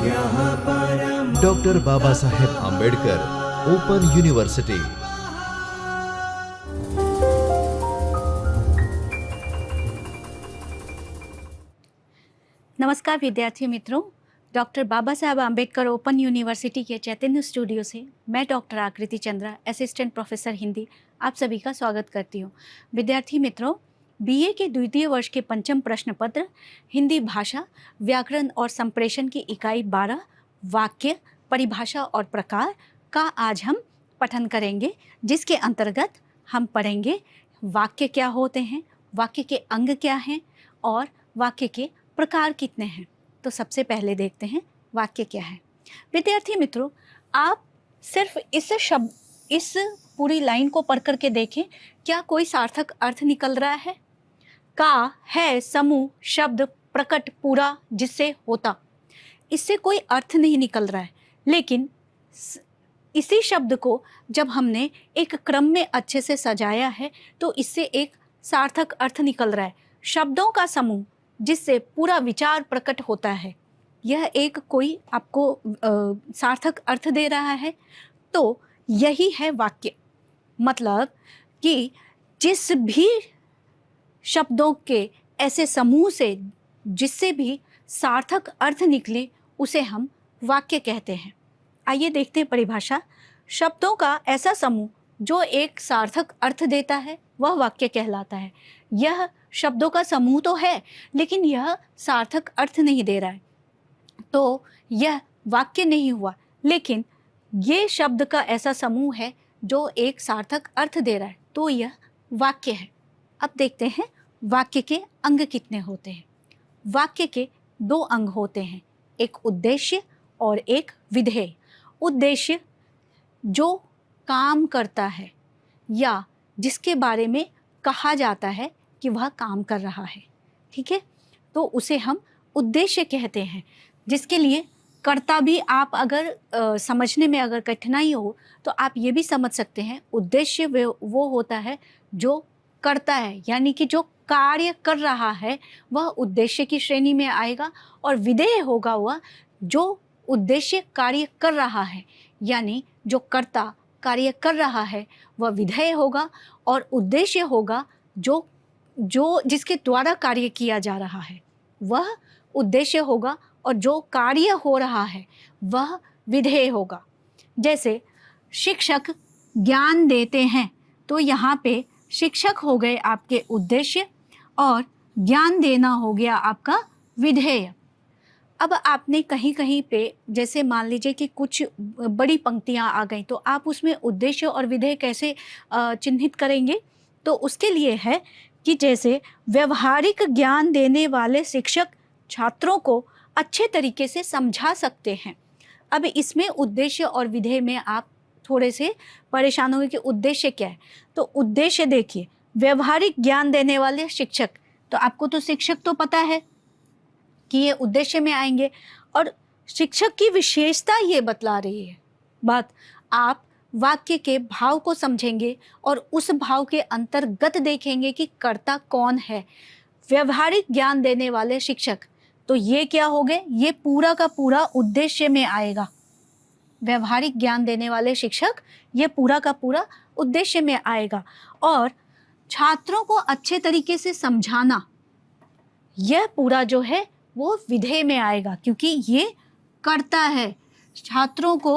Doctor Baba Saheb Ambedkar open university. नमस्कार विद्यार्थी मित्रों, doctor Baba Saheb Ambedkar open university के चैतन्य स्टूडियो से मैं डॉक्टर आकृति चंद्रा, असिस्टेंट प्रोफेसर हिंदी, आप सभी का स्वागत करती हूँ। विद्यार्थी मित्रों, बीए के द्वितीय वर्ष के पंचम प्रश्न पत्र हिंदी भाषा, व्याकरण और संप्रेषण की इकाई 12 वाक्य, परिभाषा और प्रकार का आज हम पठन करेंगे, जिसके अंतर्गत हम पढ़ेंगे वाक्य क्या होते हैं, वाक्य के अंग क्या हैं और वाक्य के प्रकार कितने हैं। तो सबसे पहले देखते हैं वाक्य क्या है। विद्यार्थी मित्रों, आप सिर्फ इस पूरी लाइन को पढ़ करके देखें, क्या कोई सार्थक अर्थ निकल रहा है। का, है, समूह, शब्द, प्रकट, पूरा, जिससे, होता, इससे कोई अर्थ नहीं निकल रहा है। लेकिन इसी शब्द को जब हमने एक क्रम में अच्छे से सजाया है तो इससे एक सार्थक अर्थ निकल रहा है। शब्दों का समूह जिससे पूरा विचार प्रकट होता है, यह एक कोई आपको सार्थक अर्थ दे रहा है। तो यही है वाक्य। मतलब कि जिस भी शब्दों के ऐसे समूह से जिससे भी सार्थक अर्थ निकले उसे हम वाक्य कहते हैं। आइए देखते हैं परिभाषा। शब्दों का ऐसा समूह जो एक सार्थक अर्थ देता है वह वाक्य कहलाता है। यह शब्दों का समूह तो है लेकिन यह सार्थक अर्थ नहीं दे रहा है, तो यह वाक्य नहीं हुआ। लेकिन ये शब्द का ऐसा समूह है जो एक सार्थक अर्थ दे रहा है, तो यह वाक्य है। अब देखते हैं वाक्य के अंग कितने होते हैं। वाक्य के 2 अंग होते हैं, एक उद्देश्य और एक विधेय। उद्देश्य जो काम करता है या जिसके बारे में कहा जाता है कि वह काम कर रहा है, ठीक है, तो उसे हम उद्देश्य कहते हैं। जिसके लिए कर्ता भी आप अगर समझने में अगर कठिनाई हो तो आप ये भी समझ सकते हैं, उद्देश्य वो होता है जो करता है, यानी कि जो कार्य कर रहा है वह उद्देश्य की श्रेणी में आएगा। और विधेय होगा वह जो उद्देश्य कार्य कर रहा है, यानी जो कर्ता कार्य कर रहा है वह विधेय होगा। और उद्देश्य होगा जो जिसके द्वारा कार्य किया जा रहा है वह उद्देश्य होगा, और जो कार्य हो रहा है वह विधेय होगा। जैसे शिक्षक ज्ञान देते हैं, तो यहाँ पे शिक्षक हो गए आपके उद्देश्य और ज्ञान देना हो गया आपका विधेय। अब आपने कहीं कहीं पे जैसे मान लीजिए कि कुछ बड़ी पंक्तियाँ आ गई, तो आप उसमें उद्देश्य और विधेय कैसे चिन्हित करेंगे। तो उसके लिए है कि जैसे व्यवहारिक ज्ञान देने वाले शिक्षक छात्रों को अच्छे तरीके से समझा सकते हैं। अब इसमें उद्देश्य और विधेय में आप थोड़े से परेशान होंगे कि उद्देश्य क्या है। तो उद्देश्य देखिए, व्यवहारिक ज्ञान देने वाले शिक्षक, तो आपको तो शिक्षक तो पता है कि ये उद्देश्य में आएंगे, और शिक्षक की विशेषता ये बतला रही है बात। आप वाक्य के भाव को समझेंगे और उस भाव के अंतर्गत देखेंगे कि कर्ता कौन है। व्यवहारिक ज्ञान देने वाले शिक्षक, तो ये क्या हो गए, ये पूरा का पूरा उद्देश्य में आएगा। व्यवहारिक ज्ञान देने वाले शिक्षक ये पूरा का पूरा उद्देश्य में आएगा। और छात्रों को अच्छे तरीके से समझाना, यह पूरा जो है वो विधेय में आएगा, क्योंकि ये करता है। छात्रों को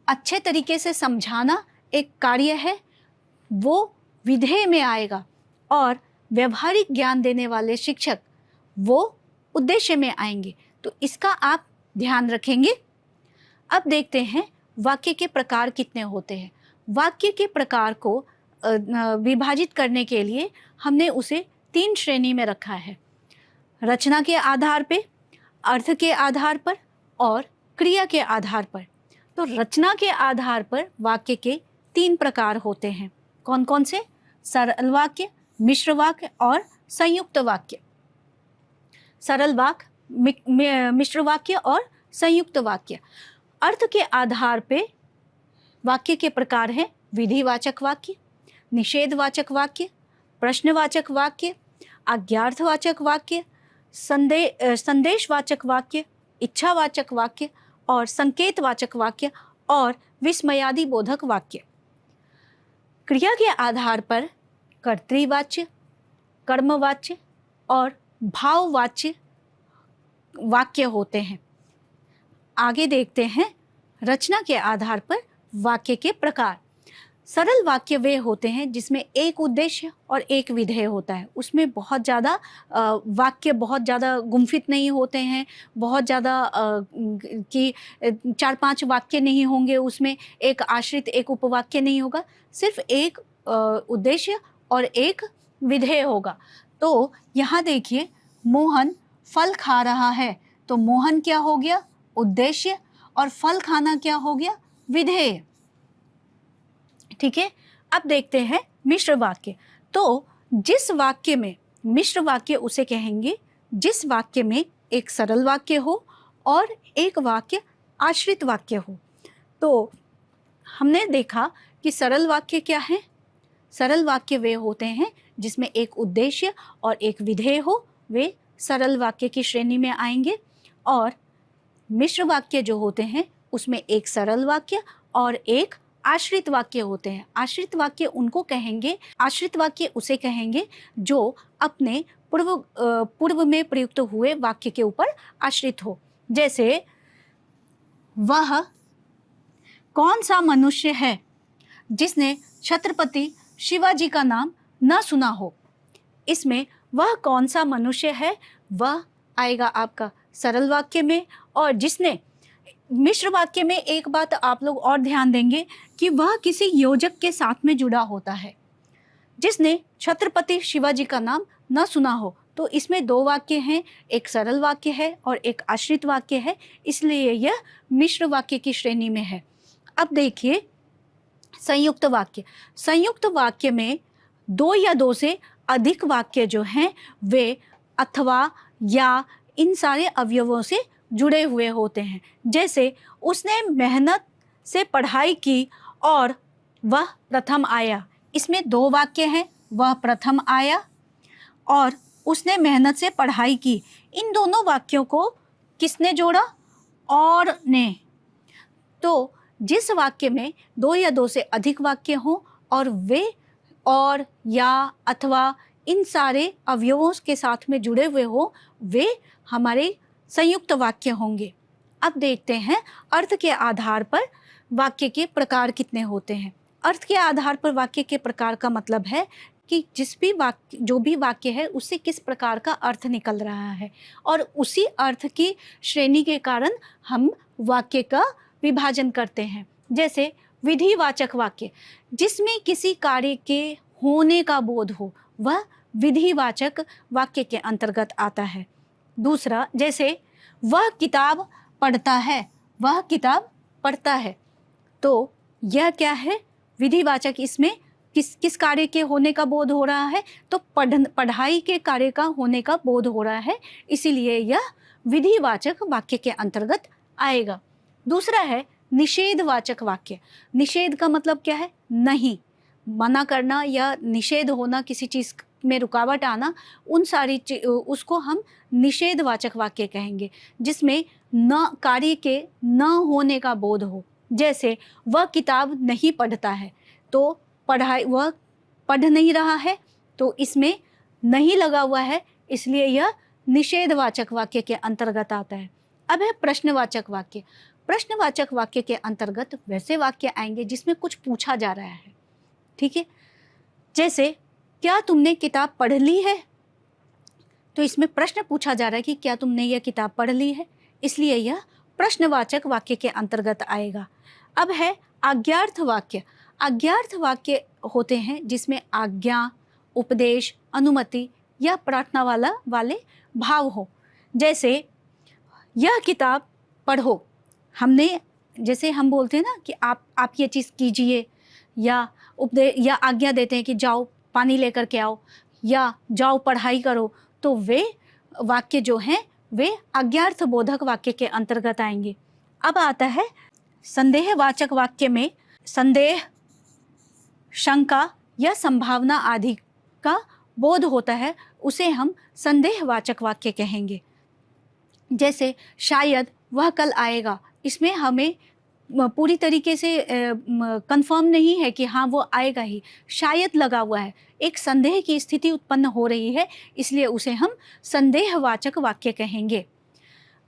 अच्छे तरीके से समझाना एक कार्य है, वो विधेय में आएगा। और व्यवहारिक ज्ञान देने वाले शिक्षक वो उद्देश्य में आएंगे, तो इसका आप ध्यान रखेंगे। अब देखते हैं वाक्य के प्रकार कितने होते हैं। वाक्य के प्रकार को विभाजित करने के लिए हमने उसे 3 श्रेणी में रखा है, रचना के आधार पे, अर्थ के आधार पर और क्रिया के आधार पर। तो रचना के आधार पर वाक्य के 3 प्रकार होते हैं। कौन कौन से? सरल वाक्य, मिश्र वाक्य और संयुक्त वाक्य। सरल वाक्य, मिश्र वाक्य और संयुक्त वाक्य। अर्थ के आधार पे वाक्य के प्रकार हैं विधिवाचक वाक्य, निषेधवाचक वाक्य, प्रश्नवाचक वाक्य, आज्ञार्थवाचक वाक्य, संदेशवाचक वाक्य इच्छावाचक वाक्य और संकेतवाचक वाक्य और विस्मयादि बोधक वाक्य। क्रिया के आधार पर कर्तृवाच्य, कर्मवाच्य और भाववाच्य वाक्य होते हैं। आगे देखते हैं रचना के आधार पर वाक्य के प्रकार। सरल वाक्य वे होते हैं जिसमें एक उद्देश्य और एक विधेय होता है। उसमें बहुत ज़्यादा वाक्य बहुत ज़्यादा गुम्फित नहीं होते हैं, बहुत ज़्यादा कि 4-5 वाक्य नहीं होंगे, उसमें एक आश्रित एक उपवाक्य नहीं होगा, सिर्फ एक उद्देश्य और एक विधेय होगा। तो यहाँ देखिए, मोहन फल खा रहा है, तो मोहन क्या हो गया? उद्देश्य, और फल खाना क्या हो गया? विधेय। ठीक है। अब देखते हैं मिश्र वाक्य। तो जिस वाक्य में मिश्र वाक्य उसे कहेंगे जिस वाक्य में एक सरल वाक्य हो और एक वाक्य आश्रित वाक्य हो। तो हमने देखा कि सरल वाक्य क्या है? सरल वाक्य वे होते हैं जिसमें एक उद्देश्य और एक विधेय हो, वे सरल वाक्य की श्रेणी में आएंगे। और मिश्र वाक्य जो होते हैं उसमें एक सरल वाक्य और एक आश्रित वाक्य होते हैं। आश्रित वाक्य उनको कहेंगे, आश्रित वाक्य उसे कहेंगे जो अपने पूर्व में प्रयुक्त हुए वाक्य के ऊपर आश्रित हो। जैसे वह कौन सा मनुष्य है जिसने छत्रपति शिवाजी का नाम न सुना हो। इसमें वह कौन सा मनुष्य है, वह आएगा आपका सरल वाक्य में। और जिसने मिश्र वाक्य में एक बात आप लोग और ध्यान देंगे कि वह किसी योजक के साथ में जुड़ा होता है। जिसने छत्रपति शिवाजी का नाम न सुना हो, तो इसमें 2 वाक्य हैं, एक सरल वाक्य है और एक आश्रित वाक्य है, इसलिए यह मिश्र वाक्य की श्रेणी में है। अब देखिए संयुक्त वाक्य। संयुक्त वाक्य में 2 या 2 से अधिक वाक्य जो हैं वे अथवा या इन सारे अवयवों से जुड़े हुए होते हैं। जैसे उसने मेहनत से पढ़ाई की और वह प्रथम आया। इसमें 2 वाक्य हैं, वह प्रथम आया और उसने मेहनत से पढ़ाई की। इन दोनों वाक्यों को किसने जोड़ा? और ने। तो जिस वाक्य में 2 या 2 से अधिक वाक्य हों और वे और या अथवा इन सारे अवयवों के साथ में जुड़े हुए हो, वे हमारे संयुक्त वाक्य होंगे। अब देखते हैं अर्थ के आधार पर वाक्य के प्रकार कितने होते हैं। अर्थ के आधार पर वाक्य के प्रकार का मतलब है कि जो भी वाक्य है उससे किस प्रकार का अर्थ निकल रहा है, और उसी अर्थ की श्रेणी के कारण हम वाक्य का विभाजन करते हैं। जैसे विधिवाचक वाक्य, जिसमें किसी कार्य के होने का बोध हो, वह विधिवाचक वाक्य के अंतर्गत आता है। दूसरा, जैसे वह किताब पढ़ता है, वह किताब पढ़ता है, तो यह क्या है? विधिवाचक। इसमें किस कार्य के होने का बोध हो रहा है? तो पढ़ाई के कार्य का होने का बोध हो रहा है, इसीलिए यह विधिवाचक वाक्य के अंतर्गत आएगा। दूसरा है निषेधवाचक वाक्य। निषेध का मतलब क्या है? नहीं, मना करना या निषेध होना, किसी चीज़ में रुकावट आना, उन सारी उसको हम निषेधवाचक वाक्य कहेंगे, जिसमें न कार्य के न होने का बोध हो। जैसे वह किताब नहीं पढ़ता है, तो वह पढ़ नहीं रहा है, तो इसमें नहीं लगा हुआ है, इसलिए यह निषेधवाचक वाक्य के अंतर्गत आता है। अब है प्रश्नवाचक वाक्य। प्रश्नवाचक वाक्य के अंतर्गत वैसे वाक्य आएंगे जिसमें कुछ पूछा जा रहा है। ठीक है। जैसे क्या तुमने किताब पढ़ ली है? तो इसमें प्रश्न पूछा जा रहा है कि क्या तुमने यह किताब पढ़ ली है, इसलिए यह प्रश्नवाचक वाक्य के अंतर्गत आएगा। अब है आज्ञार्थ वाक्य। आज्ञार्थ वाक्य होते हैं जिसमें आज्ञा, उपदेश, अनुमति या प्रार्थना वाले भाव हो। जैसे यह किताब पढ़ो। जैसे हम बोलते हैं ना कि आप ये चीज़ कीजिए, या उपदेश या आज्ञा देते हैं कि जाओ पानी लेकर के आओ, या जाओ पढ़ाई करो, तो वे वाक्य जो हैं वे आज्ञार्थ बोधक वाक्य के अंतर्गत आएंगे। अब आता है संदेहवाचक वाक्य में संदेह, शंका या संभावना आदि का बोध होता है, उसे हम संदेहवाचक वाक्य कहेंगे। जैसे शायद वह कल आएगा, इसमें हमें पूरी तरीके से कंफर्म नहीं है कि हाँ वो आएगा ही, शायद लगा हुआ है, एक संदेह की स्थिति उत्पन्न हो रही है, इसलिए उसे हम संदेहवाचक वाक्य कहेंगे।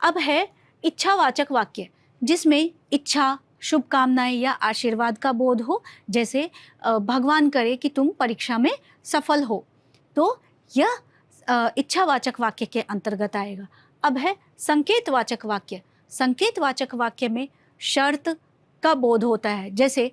अब है इच्छावाचक वाक्य, जिसमें इच्छा, शुभकामनाएं या आशीर्वाद का बोध हो, जैसे भगवान करे कि तुम परीक्षा में सफल हो, तो यह इच्छावाचक वाक्य के अंतर्गत आएगा। अब है संकेतवाचक वाक्य। संकेतवाचक वाक्य में शर्त का बोध होता है, जैसे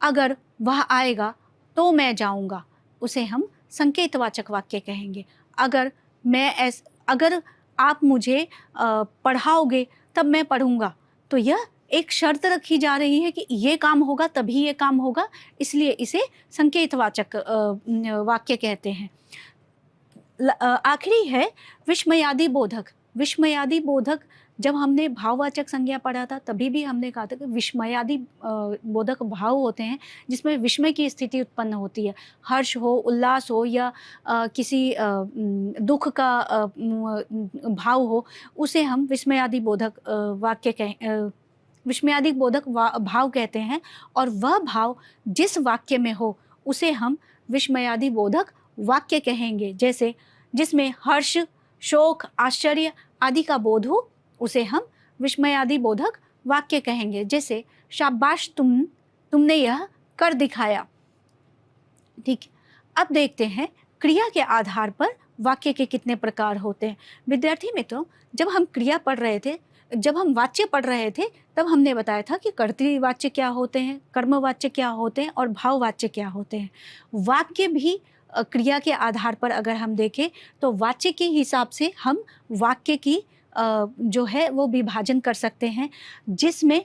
अगर वह आएगा तो मैं जाऊंगा, उसे हम संकेतवाचक वाक्य कहेंगे। अगर आप मुझे पढ़ाओगे तब मैं पढ़ूंगा, तो यह एक शर्त रखी जा रही है कि ये काम होगा तभी ये काम होगा, इसलिए इसे संकेतवाचक वाक्य कहते हैं। आखिरी है विस्मयादि बोधक। विस्मयादि बोधक, जब हमने भाववाचक संज्ञा पढ़ा था तभी भी हमने कहा था कि विस्मयादि बोधक भाव होते हैं जिसमें विस्मय की स्थिति उत्पन्न होती है, हर्ष हो, उल्लास हो या किसी दुख का भाव हो, उसे हम विस्मयादि बोधक विस्मयादि बोधक भाव कहते हैं। और वह भाव जिस वाक्य में हो उसे हम विस्मयादि बोधक वाक्य कहेंगे, जैसे जिसमें हर्ष, शोक, आश्चर्य आदि का बोध हो, उसे हम विस्मयादि बोधक वाक्य कहेंगे। जैसे शाबाश तुमने यह कर दिखाया। ठीक, अब देखते हैं क्रिया के आधार पर वाक्य के कितने प्रकार होते हैं। विद्यार्थी मित्रों, जब हम क्रिया पढ़ रहे थे, जब हम वाच्य पढ़ रहे थे, तब हमने बताया था कि कर्तृवाच्य क्या होते हैं, कर्मवाच्य क्या होते हैं और भाववाच्य क्या होते हैं। वाक्य भी क्रिया के आधार पर अगर हम देखें तो वाच्य के हिसाब से हम वाक्य की जो है वो विभाजन कर सकते हैं, जिसमें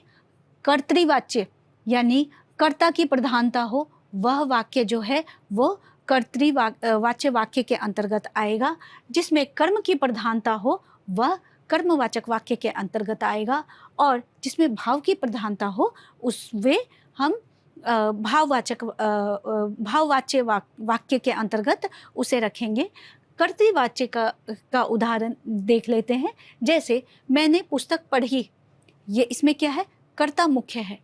कर्तृवाच्य यानी कर्ता की प्रधानता हो, वह वाक्य जो है वो कर्तृवाच्य वाक्य के अंतर्गत आएगा। जिसमें कर्म की प्रधानता हो वह कर्मवाचक वाक्य के अंतर्गत आएगा, और जिसमें भाव की प्रधानता हो उसमें हम भाववाच्य वाक्य के अंतर्गत उसे रखेंगे। कर्तृवाच्य का उदाहरण देख लेते हैं। जैसे मैंने पुस्तक पढ़ी, ये इसमें क्या है, कर्ता मुख्य है,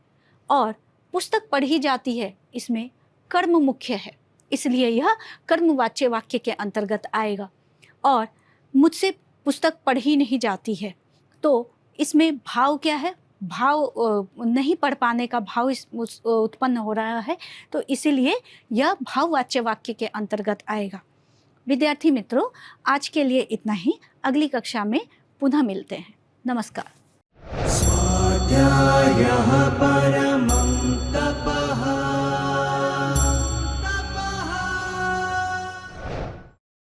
और पुस्तक पढ़ी जाती है, इसमें कर्म मुख्य है, इसलिए यह कर्मवाच्य वाक्य के अंतर्गत आएगा। और मुझसे पुस्तक पढ़ी नहीं जाती है, तो इसमें भाव क्या है, भाव नहीं पढ़ पाने का भाव उत्पन्न हो रहा है, तो इसीलिए यह भाववाच्य वाक्य के अंतर्गत आएगा। विद्यार्थी मित्रों, आज के लिए इतना ही। अगली कक्षा में पुनः मिलते हैं। नमस्कार।